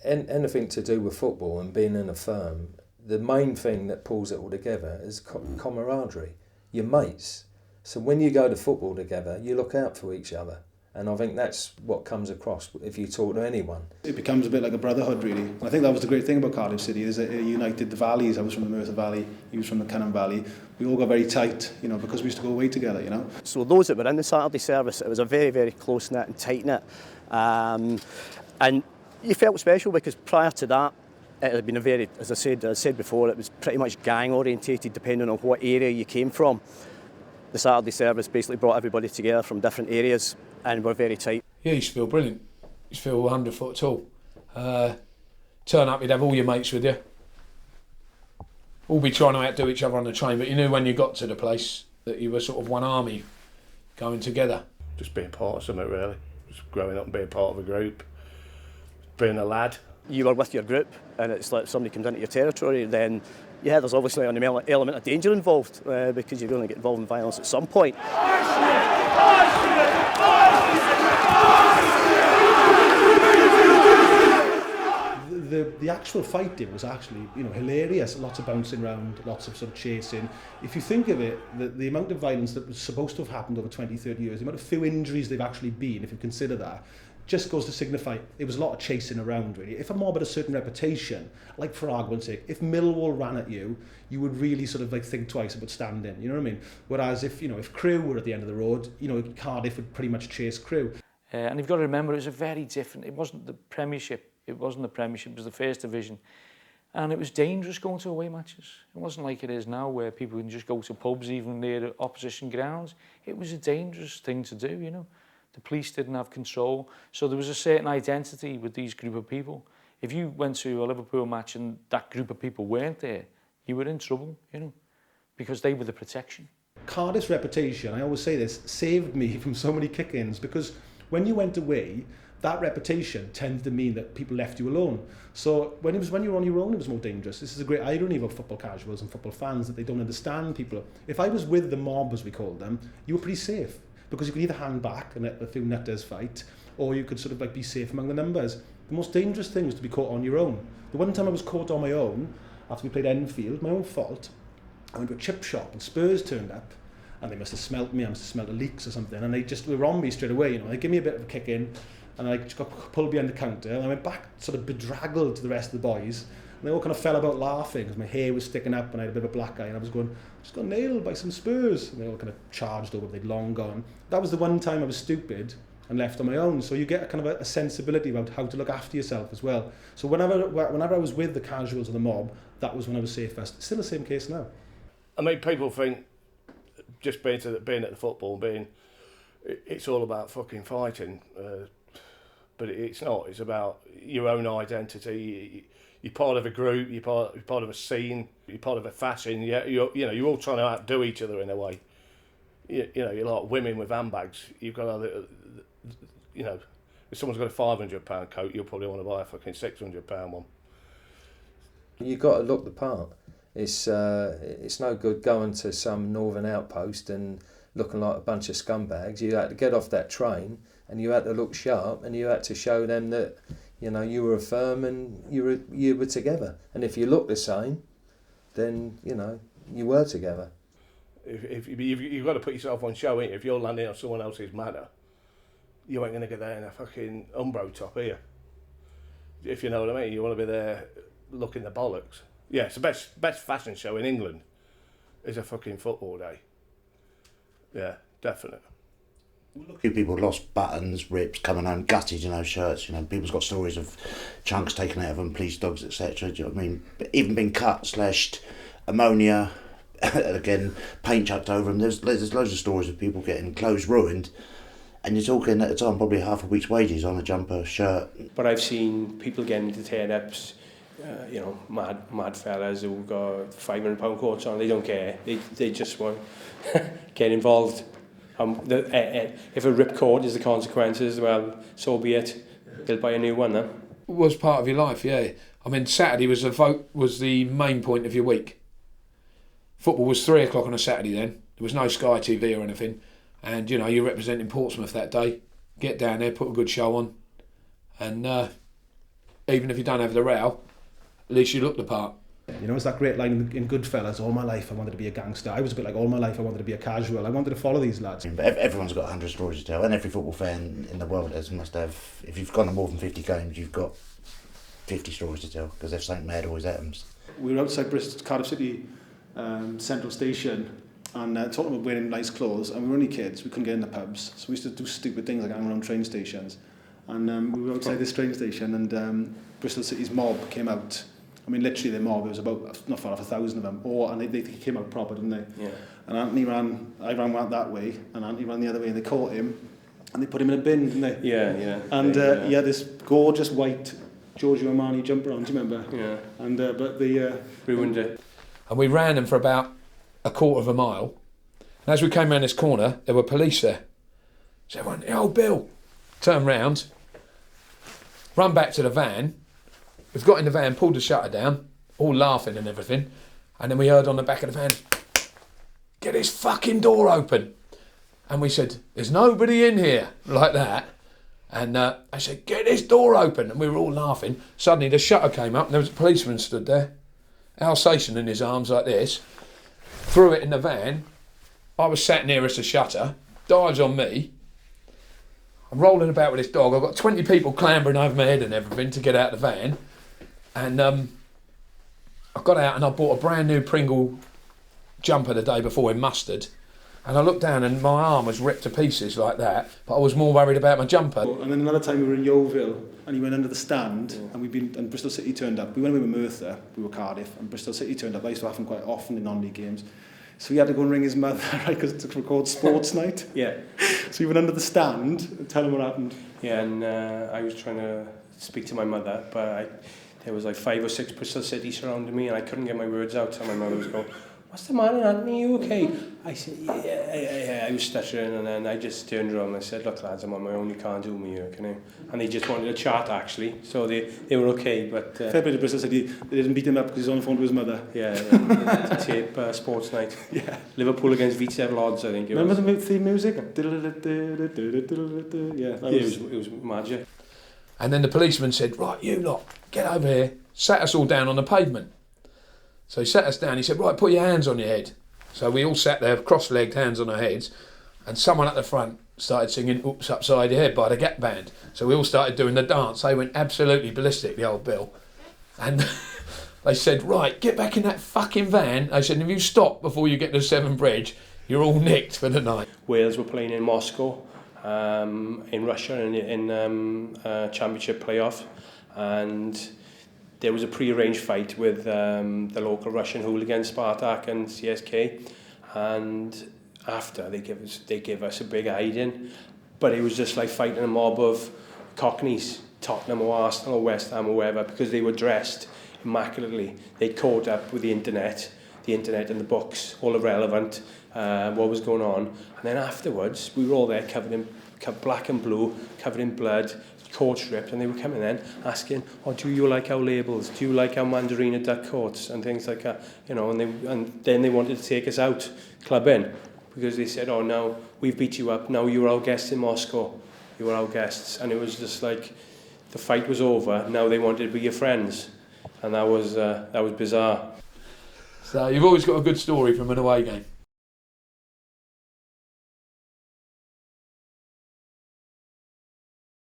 anything to do with football and being in a firm, the main thing that pulls it all together is camaraderie, your mates. So when you go to football together, you look out for each other. And I think that's what comes across if you talk to anyone. It becomes a bit like a brotherhood, really. And I think that was the great thing about Cardiff City, is that it united the valleys. I was from the Merthyr Valley, he was from the Cynon Valley. We all got very tight, because we used to go away together, So those that were in the Saturday service, it was a very, very close-knit and tight-knit. And you felt special because prior to that, it had been a very, as I said before, it was pretty much gang-orientated depending on what area you came from. The Saturday service basically brought everybody together from different areas and we're very tight. Yeah, you used to feel brilliant. You used to feel 100 foot tall. Turn up, you'd have all your mates with you. All be trying to outdo each other on the train, but you knew when you got to the place that you were sort of one army going together. Just being part of something, really. Just growing up and being part of a group. Being a lad. You were with your group and it's like if somebody comes into your territory, then yeah, there's obviously an element of danger involved because you're going to get involved in violence at some point. The actual fighting was actually, hilarious. Lots of bouncing around, lots of sort of chasing. If you think of it, the amount of violence that was supposed to have happened over 20, 30 years, the amount of few injuries they've actually been, if you consider that, just goes to signify it was a lot of chasing around, really. If a mob had a certain reputation, like for argument's sake, if Millwall ran at you, you would really sort of think twice about standing, you know what I mean? Whereas if Crewe were at the end of the road, Cardiff would pretty much chase Crewe. And you've got to remember, it was a very different, it wasn't the Premiership, it was the First Division. And it was dangerous going to away matches. It wasn't like it is now where people can just go to pubs even near opposition grounds. It was a dangerous thing to do, The police didn't have control, so there was a certain identity with these group of people. If you went to a Liverpool match and that group of people weren't there, you were in trouble, because they were the protection. Cardiff's reputation, I always say this, saved me from so many kick-ins because when you went away, that reputation tended to mean that people left you alone. So when you were on your own, it was more dangerous. This is a great irony about football casuals and football fans, that they don't understand people. If I was with the mob, as we called them, you were pretty safe. Because you could either hang back and let a few nutters fight, or you could sort of be safe among the numbers. The most dangerous thing was to be caught on your own. The one time I was caught on my own, after we played Enfield, my own fault, I went to a chip shop and Spurs turned up, and they must have smelt me, I must have smelt the leaks or something, and they were on me straight away, They gave me a bit of a kick in, and I just got pulled behind the counter, and I went back sort of bedraggled to the rest of the boys, and they all kind of fell about laughing because my hair was sticking up and I had a bit of a black eye and I was going, just got nailed by some Spurs. And they all kind of charged over, they'd long gone. That was the one time I was stupid and left on my own. So you get a kind of a sensibility about how to look after yourself as well. So whenever I was with the casuals of the mob, that was when I was safest. Still the same case now. I mean, people think just being at the football, it's all about fucking fighting. But it's not. It's about your own identity. You're part of a group. You're part of a scene. You're part of a fashion. You're all trying to outdo each other in a way. You're like women with handbags. You've got if someone's got a £500 coat, you'll probably want to buy a fucking £600 one. You've got to look the part. It's no good going to some northern outpost and looking like a bunch of scumbags. You had to get off that train and you had to look sharp and you had to show them that you were a firm and you were together. And if you look the same, then you were together. If you've got to put yourself on show, ain't you? If you're landing on someone else's manor, you ain't going to get there in a fucking Umbro top, are you? If you know what I mean, you want to be there looking the bollocks. Yeah, it's the best fashion show in England is a fucking football day. Yeah, definitely. Lucky people lost buttons, rips, coming home gutted, shirts. People's got stories of chunks taken out of them, police dogs, etc. Do you know what I mean? But even being cut, slashed, ammonia, again, paint chucked over them. There's loads of stories of people getting clothes ruined, and you're talking at the time probably half a week's wages on a jumper, shirt. But I've seen people getting into turn-ups, mad fellas who've got £500 coats on. They don't care. They just want get involved. If a ripcord is the consequences, well, so be it. They'll buy a new one then. It was part of your life, yeah. I mean, Saturday was the main point of your week. Football was 3 o'clock on a Saturday then. There was no Sky TV or anything. And, you're representing Portsmouth that day. Get down there, put a good show on. And even if you don't have the row, at least you look the part. You know, it's that great line in Goodfellas, all my life I wanted to be a gangster. I was a bit like, all my life I wanted to be a casual. I wanted to follow these lads. But everyone's got 100 stories to tell, and every football fan in the world must have, if you've gone to more than 50 games, you've got 50 stories to tell, because there's something mad always happens. We were outside Bristol, Cardiff City Central Station, and talking about wearing nice clothes, and we were only kids, we couldn't get in the pubs, so we used to do stupid things like hang around train stations. And we were outside this train station, and Bristol City's mob came out. I mean, literally the mob, it was about not far off 1,000 of them, and they came out proper, didn't they? Yeah. And I ran that way, and Anthony ran the other way, and they caught him, and they put him in a bin, didn't they? Yeah, yeah. And he had this gorgeous white Giorgio Armani jumper on, do you remember? Yeah. And but the ruined it. And we ran them for about a quarter of a mile. And as we came around this corner, there were police there. So everyone, oh, Bill, turned round, run back to the van. We've got in the van, pulled the shutter down, all laughing and everything. And then we heard on the back of the van, get this fucking door open. And we said, there's nobody in here, like that. And I said, get this door open. And we were all laughing. Suddenly the shutter came up and there was a policeman stood there, Alsatian in his arms like this, threw it in the van. I was sat nearest the shutter, dives on me. I'm rolling about with this dog. I've got 20 people clambering over my head and everything to get out of the van. And I got out and I bought a brand new Pringle jumper the day before in mustard. And I looked down and my arm was ripped to pieces like that, but I was more worried about my jumper. And then another time we were in Yeovil, and he went under the stand, and Bristol City turned up. We went away with Merthyr, we were Cardiff, and Bristol City turned up. I used to have them quite often in non-league games. So he had to go and ring his mother, right, because to record Sports Night. Yeah. So he went under the stand and tell him what happened. Yeah, and I was trying to speak to my mother, but there was like 5 or 6 Bristol City surrounding me, and I couldn't get my words out, so my mother was going, what's the matter, Anthony, you okay? I said, yeah, I was stuttering, and then I just turned around and I said, look lads, I'm on my own, you can't do me here, can you? And they just wanted to chat actually, so they were okay, but... Fair play to Bristol City, they didn't beat him up because he's on the phone to his mother. Yeah, to tape Sports Night. Yeah. Liverpool against Vitesse Lodz, I think it was. Remember the theme music? Yeah, it was magic. And then the policeman said, right, you lot, get over here. Sat us all down on the pavement. So he sat us down, he said, right, put your hands on your head. So we all sat there, cross-legged, hands on our heads, and someone at the front started singing Oops Upside Your Head by the Gap Band. So we all started doing the dance. They went absolutely ballistic, the old Bill. And they said, right, get back in that fucking van. They said, if you stop before you get to Severn Bridge, you're all nicked for the night. Wales were playing in Moscow, in Russia, in championship playoff, and there was a pre-arranged fight with the local Russian hooligans, Spartak and CSK, and after they gave us a big hiding, but it was just like fighting a mob of Cockneys, Tottenham or Arsenal or West Ham or wherever, because they were dressed immaculately. They caught up with the internet and the books, all irrelevant, what was going on, and then afterwards we were all there covered in black and blue, covered in blood, coat stripped, and they were coming then asking, oh, do you like our labels, do you like our Mandarina duck coats and things like that, you know, and then they wanted to take us out clubbing, because they said, oh, now we've beat you up, now you're our guests in Moscow, you were our guests, and it was just like the fight was over, now they wanted to be your friends, and that was bizarre. So you've always got a good story from an away game.